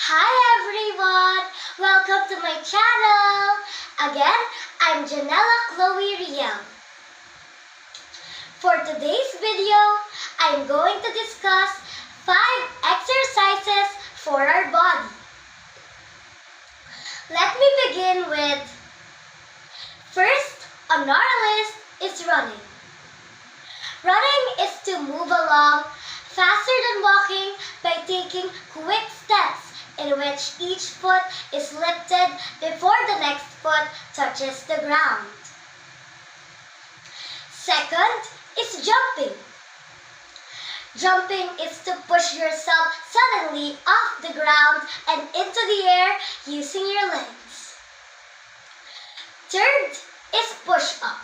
Hi everyone! Welcome to my channel! Again, I'm Janella Chloe Riel. For today's video, I'm going to discuss 5 exercises for our body. Let me begin with, first on our list is running. Running is to move along faster than walking by taking quick steps in which each foot is lifted before the next foot touches the ground. Second is jumping. Jumping is to push yourself suddenly off the ground and into the air using your legs. Third is push-up.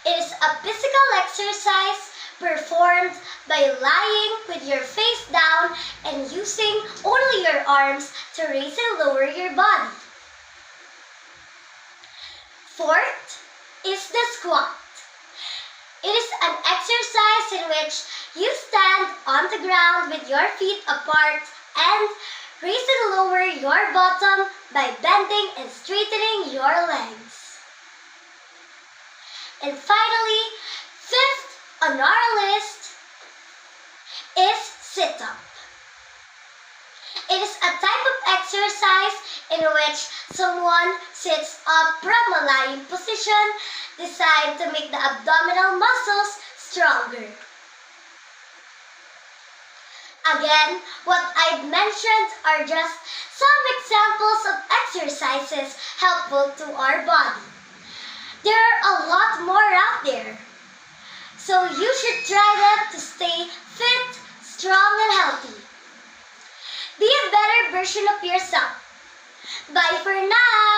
It is a physical exercise performed by lying with your face down and using only your arms to raise and lower your body. Fourth is the squat. It is an exercise in which you stand on the ground with your feet apart and raise and lower your bottom by bending and straightening your legs. And finally, fifth on our list is sit-up. It is a type of exercise in which someone sits up from a lying position designed to make the abdominal muscles stronger. Again, what I've mentioned are just some examples of exercises helpful to our body. There are a lot more out there, so you should try them to stay fit, strong, and healthy. Be a better version of yourself. Bye for now!